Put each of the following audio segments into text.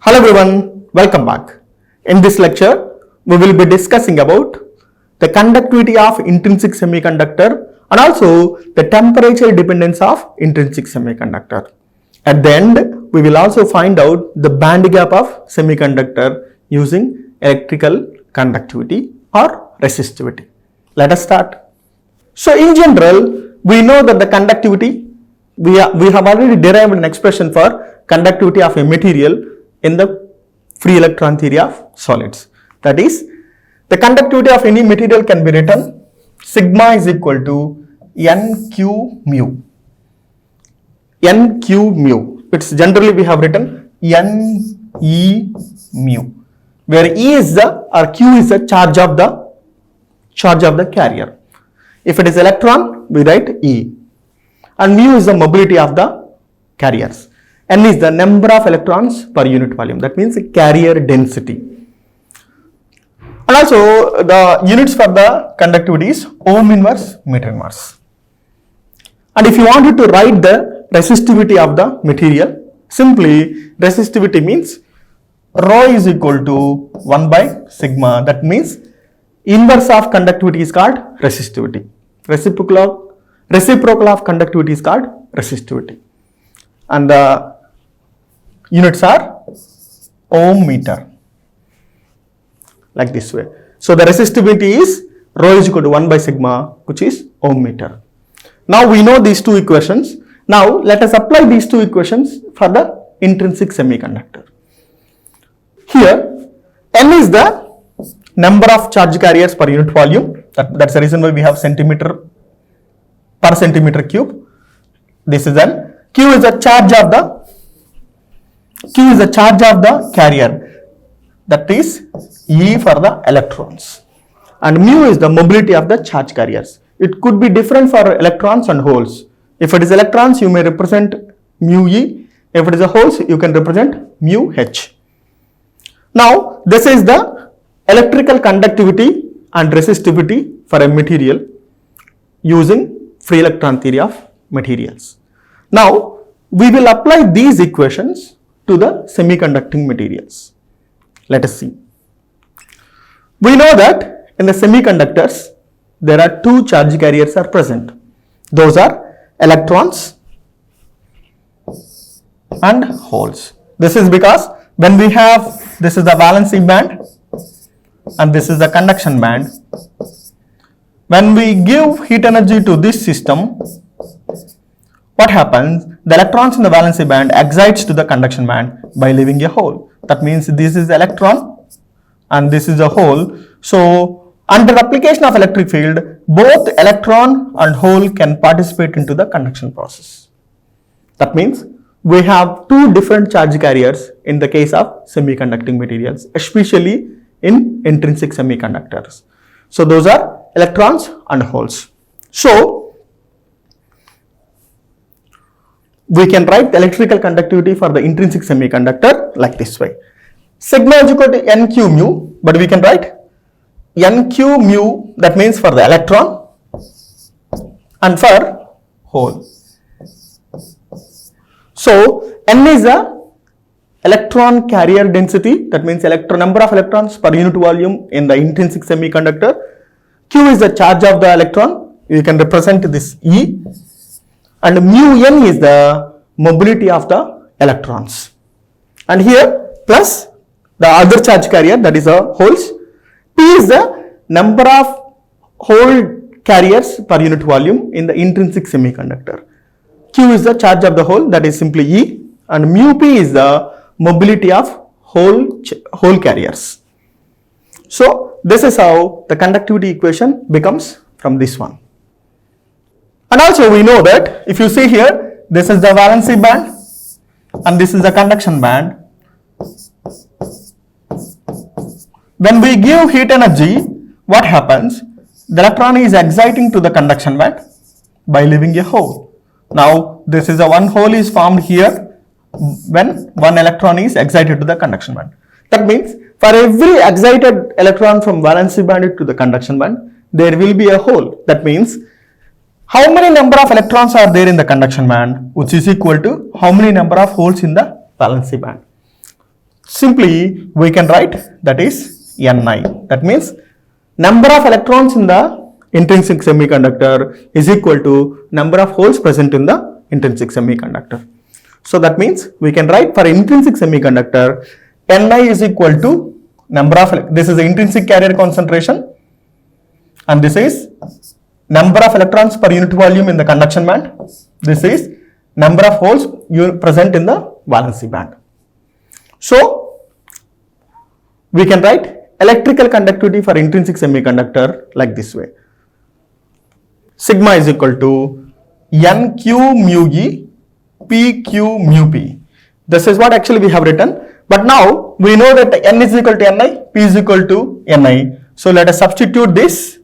Hello everyone, welcome back. In this lecture, we will be discussing about the conductivity of intrinsic semiconductor and also the temperature dependence of intrinsic semiconductor. At the end, we will also find out the band gap of semiconductor using electrical conductivity or resistivity. Let us start. So in general, we know that the conductivity, we have already derived an expression for conductivity of a material in the free electron theory of solids. That is, the conductivity of any material can be written sigma is equal to nq mu. nq mu. It's generally we have written ne mu, where E is the or Q is the charge of the carrier. If it is electron, we write E, and mu is the mobility of the carriers. N is the number of electrons per unit volume. That means carrier density. And also the units for the conductivity is ohm inverse, meter inverse. And if you wanted to write the resistivity of the material, simply resistivity means rho is equal to 1 by sigma. That means inverse of conductivity is called resistivity. Reciprocal of conductivity is called resistivity. And the units are ohm meter, like this way. So the resistivity is rho is equal to 1 by sigma, which is ohm meter. Now we know these two equations. Now let us apply these two equations for the intrinsic semiconductor. Here N is the number of charge carriers per unit volume. That's the reason why we have centimeter per centimeter cube. This is N. Q is the charge of the carrier, that is E for the electrons, and mu is the mobility of the charge carriers. It could be different for electrons and holes. If it is electrons, you may represent mu E. If it is a holes, you can represent mu H. Now this is the electrical conductivity and resistivity for a material using free electron theory of materials. Now we will apply these equations to the semiconducting materials. Let us see. We know that in the semiconductors there are two charge carriers are present. Those are electrons and holes. This is because when we have, this is the valency band and this is the conduction band. When we give heat energy to this system, what happens? The electrons in the valency band excites to the conduction band by leaving a hole. That means this is the electron and this is a hole. So under application of electric field, both electron and hole can participate into the conduction process. That means we have two different charge carriers in the case of semiconducting materials, especially in intrinsic semiconductors. So those are electrons and holes. So we can write the electrical conductivity for the intrinsic semiconductor like this way. Sigma is equal to nq mu, but we can write nq mu, that means for the electron and for hole. So N is the electron carrier density, that means number of electrons per unit volume in the intrinsic semiconductor. Q is the charge of the electron, you can represent this E, and mu N is the mobility of the electrons. And here plus the other charge carrier, that is the holes. P is the number of hole carriers per unit volume in the intrinsic semiconductor. Q is the charge of the hole, that is simply E, and mu P is the mobility of hole carriers. So this is how the conductivity equation becomes from this one. And also we know that if you see here, this is the valency band and this is the conduction band. When we give heat energy, what happens? The electron is exciting to the conduction band by leaving a hole. Now this is one hole is formed here when one electron is excited to the conduction band. That means for every excited electron from valency band to the conduction band, there will be a hole. That means how many number of electrons are there in the conduction band, which is equal to how many number of holes in the valency band. simply we can write that is Ni. That means number of electrons in the intrinsic semiconductor is equal to number of holes present in the intrinsic semiconductor. So that means we can write for intrinsic semiconductor Ni is equal to number of, this is the intrinsic carrier concentration and this is number of electrons per unit volume in the conduction band. This is number of holes present in the valency band. So we can write electrical conductivity for intrinsic semiconductor like this way. Sigma is equal to NQ mu E PQ mu P. This is what actually we have written. But now we know that N is equal to Ni, P is equal to Ni. So let us substitute this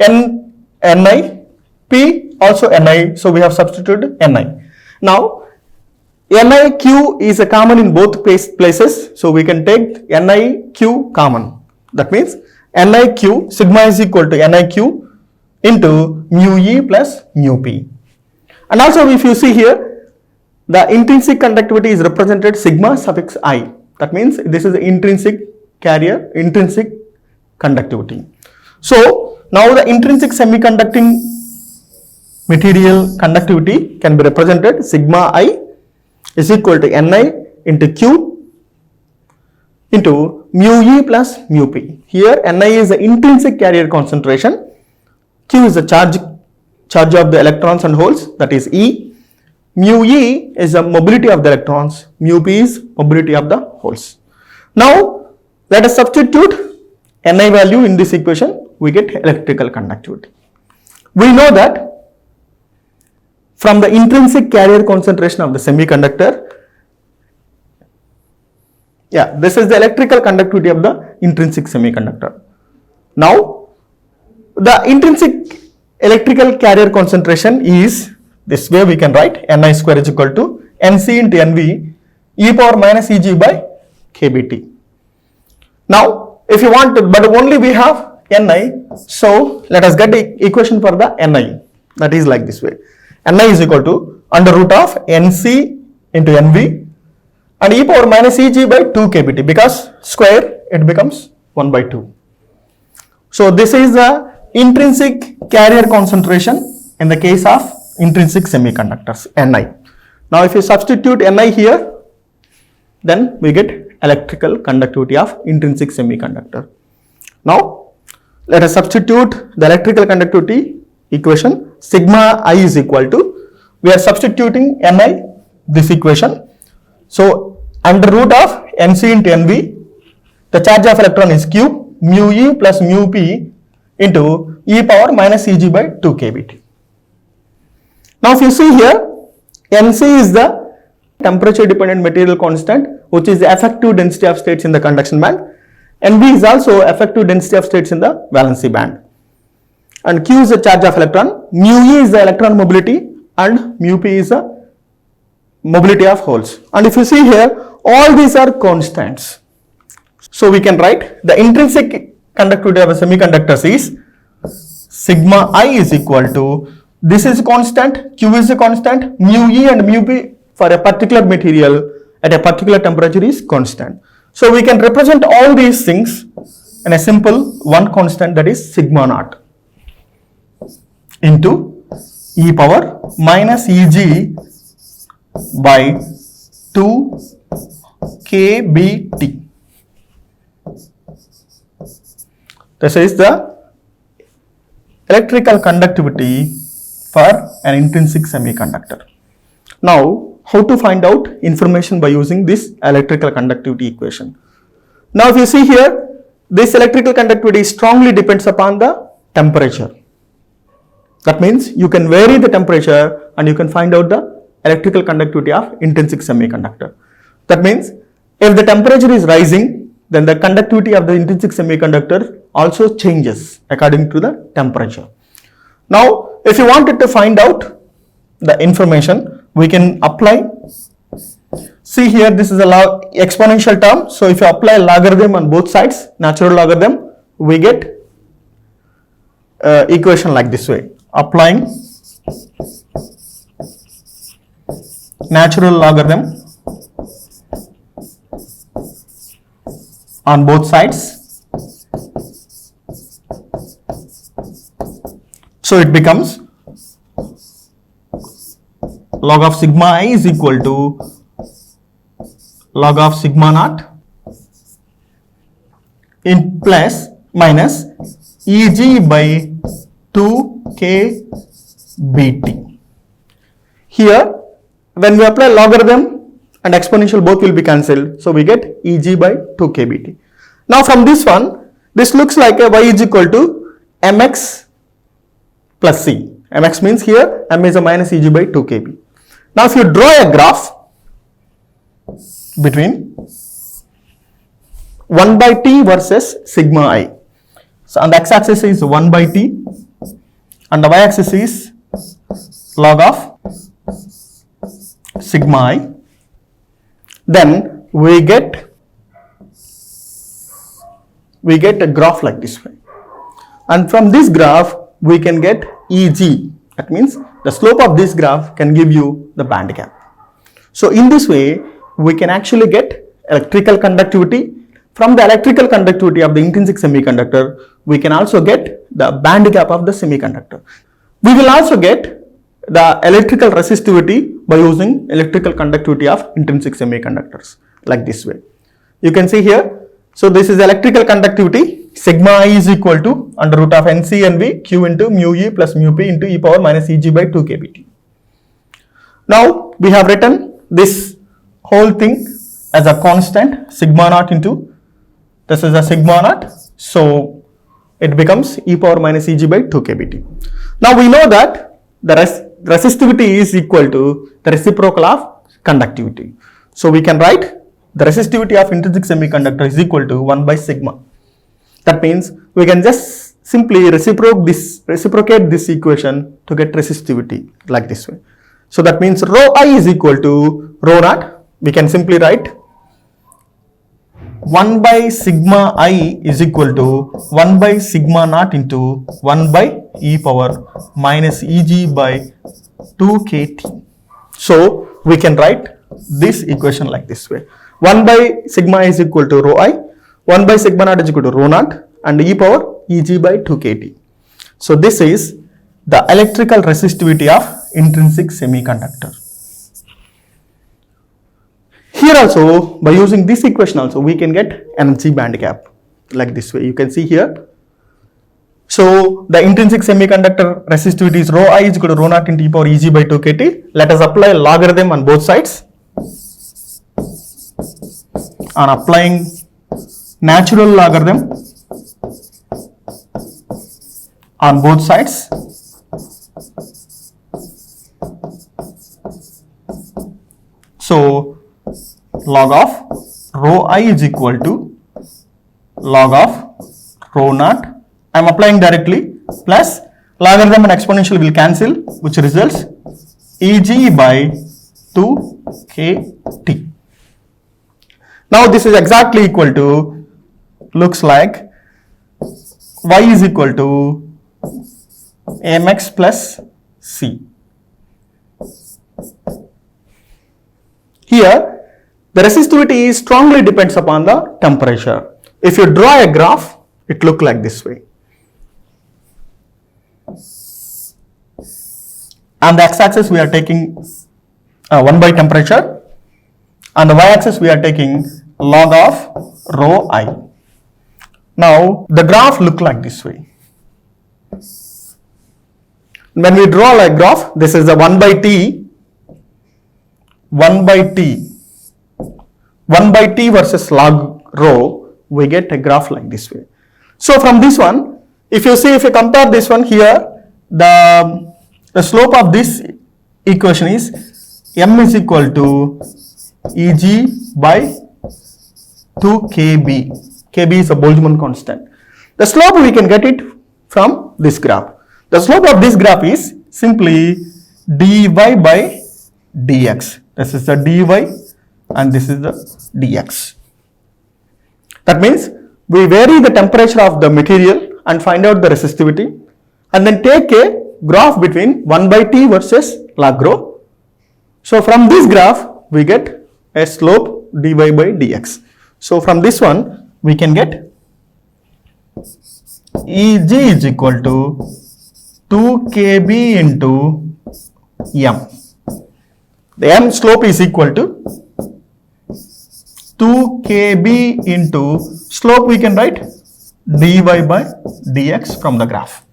Ni, P also Ni. So we have substituted Ni. Now NiQ is a common in both places. So we can take NiQ common. That means NiQ, sigma is equal to NiQ into mu E plus mu P. And also if you see here, the intrinsic conductivity is represented sigma suffix I. That means this is the intrinsic carrier, intrinsic conductivity. So now the intrinsic semiconducting material conductivity can be represented sigma I is equal to Ni into Q into mu E plus mu P. Here Ni is the intrinsic carrier concentration, Q is the charge of the electrons and holes, that is E. Mu E is the mobility of the electrons, mu P is mobility of the holes. Now let us substitute Ni value in this equation, we get electrical conductivity. We know that from the intrinsic carrier concentration of the semiconductor, this is the electrical conductivity of the intrinsic semiconductor. Now the intrinsic electrical carrier concentration is this way, we can write Ni square is equal to Nc into Nv e power minus Eg by kBt. Now if you want to, but only we have Ni, so let us get the equation for the Ni, that is like this way. Ni is equal to under root of Nc into Nv and e power minus Eg by 2 kBt, because square it becomes 1 by 2. So this is the intrinsic carrier concentration in the case of intrinsic semiconductors, Ni. Now if you substitute Ni here, then we get electrical conductivity of intrinsic semiconductor. Now let us substitute the electrical conductivity equation. Sigma I is equal to, we are substituting Ni, this equation. So under root of Nc into Nv, the charge of electron is Q, mu E plus mu P into e power minus Eg by 2 kBt. Now if you see here, Nc is the temperature dependent material constant, which is the effective density of states in the conduction band. Nv is also effective density of states in the valency band. And Q is the charge of electron, mu E is the electron mobility and mu P is the mobility of holes. And if you see here, all these are constants. So we can write the intrinsic conductivity of a semiconductor is sigma I is equal to, this is constant, Q is a constant, mu E and mu P for a particular material at a particular temperature is constant. So we can represent all these things in a simple one constant, that is sigma naught into e power minus Eg by 2 kBt. This is the electrical conductivity for an intrinsic semiconductor. Now, how to find out information by using this electrical conductivity equation? Now, if you see here, this electrical conductivity strongly depends upon the temperature. That means you can vary the temperature and you can find out the electrical conductivity of intrinsic semiconductor. That means if the temperature is rising, then the conductivity of the intrinsic semiconductor also changes according to the temperature. Now, if you wanted to find out the information, we can apply. See here, this is a exponential term. So if you apply logarithm on both sides, natural logarithm, we get equation like this way. Applying natural logarithm on both sides. So it becomes log of sigma I is equal to log of sigma naught in plus minus Eg by 2k bt. Here, when we apply logarithm and exponential, both will be cancelled. So we get Eg by 2k bt. Now from this one, this looks like a y is equal to mx plus c. Mx means here m is a minus Eg by 2kb. Now if you draw a graph between 1 by t versus sigma I. So on the x-axis is 1 by t and the y-axis is log of sigma I. Then we get a graph like this way. And from this graph we can get Eg. That means the slope of this graph can give you the band gap. So in this way we can actually get electrical conductivity. From the electrical conductivity of the intrinsic semiconductor, we can also get the band gap of the semiconductor. We will also get the electrical resistivity by using electrical conductivity of intrinsic semiconductors like this way. You can see here. So this is electrical conductivity. Sigma I is equal to under root of Nc and V Q into mu E plus mu P into e power minus Eg by 2k bt. Now we have written this whole thing as a constant sigma naught into this is a sigma naught, so it becomes e power minus Eg by 2k bt. Now we know that the resistivity is equal to the reciprocal of conductivity. So we can write the resistivity of intrinsic semiconductor is equal to 1 by sigma. That means we can just simply reciprocate this equation to get resistivity like this way. So that means rho I is equal to rho naught. We can simply write 1 by sigma I is equal to 1 by sigma naught into 1 by e power minus Eg by 2kt. So we can write this equation like this way. 1 by sigma is equal to rho I, 1 by sigma naught is equal to rho naught and e power Eg by 2kt. So this is the electrical resistivity of intrinsic semiconductor. Here also, by using this equation also, we can get energy band gap like this way. You can see here. So the intrinsic semiconductor resistivity is rho I is equal to rho naught into e power Eg by 2kt. Let us apply logarithm on both sides. On applying natural logarithm on both sides, so log of rho I is equal to log of rho naught. I am applying directly plus logarithm and exponential will cancel, which results Eg by 2kt. Now this is exactly equal to, looks like y is equal to mx plus c. Here the resistivity strongly depends upon the temperature. If you draw a graph, it looks like this way. On the x-axis we are taking 1 by temperature. On the y-axis we are taking log of rho I. Now the graph look like this way. When we draw like graph, this is a 1 by t, 1 by t, 1 by t versus log rho, we get a graph like this way. So from this one, if you compare this one here, the slope of this equation is m is equal to Eg by 2kb. Kb is a Boltzmann constant. The slope we can get it from this graph. The slope of this graph is simply dy by dx. This is the dy and this is the dx. That means we vary the temperature of the material and find out the resistivity and then take a graph between 1 by t versus log rho. So from this graph we get a slope dy by dx. So from this one we can get Eg is equal to 2 kb into m. The m slope is equal to 2 kb into slope, we can write dy by dx from the graph.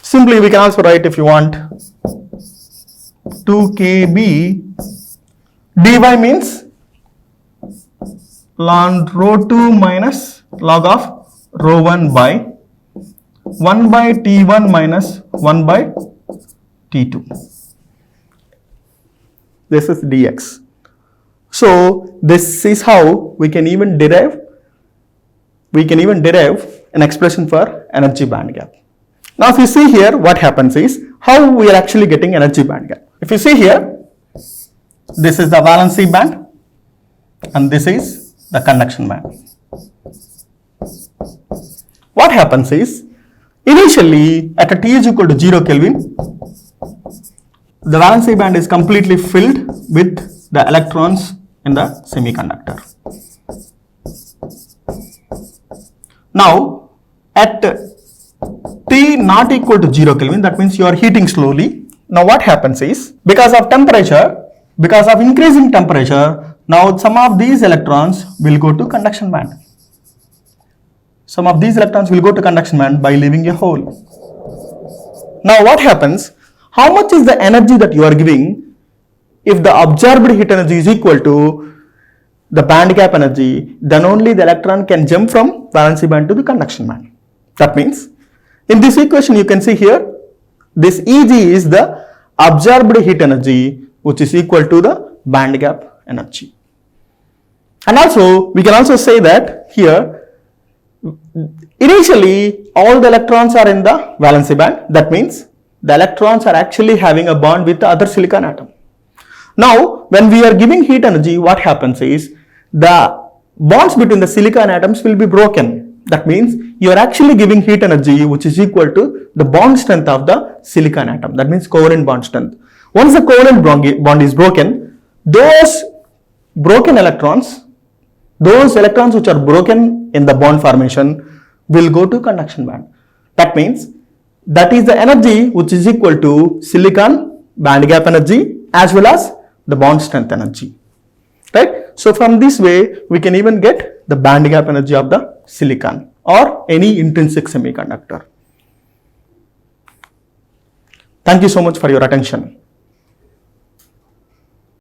Simply we can also write, if you want, 2 kb dy means ln rho 2 minus log of rho 1 by t1 minus 1 by t2. This is dx. So this is how we can even derive an expression for energy band gap. Now if you see here, what happens is how we are actually getting energy band gap. If you see here, this is the valency band and this is the conduction band. What happens is, initially at a T is equal to 0 Kelvin, the valency band is completely filled with the electrons in the semiconductor. Now at T not equal to 0 Kelvin, that means you are heating slowly. Now what happens is, because of increasing temperature, now some of these electrons will go to conduction band. Some of these electrons will go to conduction band by leaving a hole. Now what happens? How much is the energy that you are giving? If the absorbed heat energy is equal to the band gap energy, then only the electron can jump from valency band to the conduction band. That means, in this equation you can see here, this Eg is the absorbed heat energy which is equal to the band gap energy. And also, we can also say that here, initially all the electrons are in the valency band. That means the electrons are actually having a bond with the other silicon atom. Now when we are giving heat energy, what happens is the bonds between the silicon atoms will be broken. That means you are actually giving heat energy which is equal to the bond strength of the silicon atom. That means covalent bond strength. Once the covalent bond is broken, those broken electrons, those electrons which are broken in the bond formation will go to conduction band. That means that is the energy which is equal to silicon band gap energy as well as the bond strength energy. Right? So from this way we can even get the band gap energy of the silicon or any intrinsic semiconductor. Thank you so much for your attention.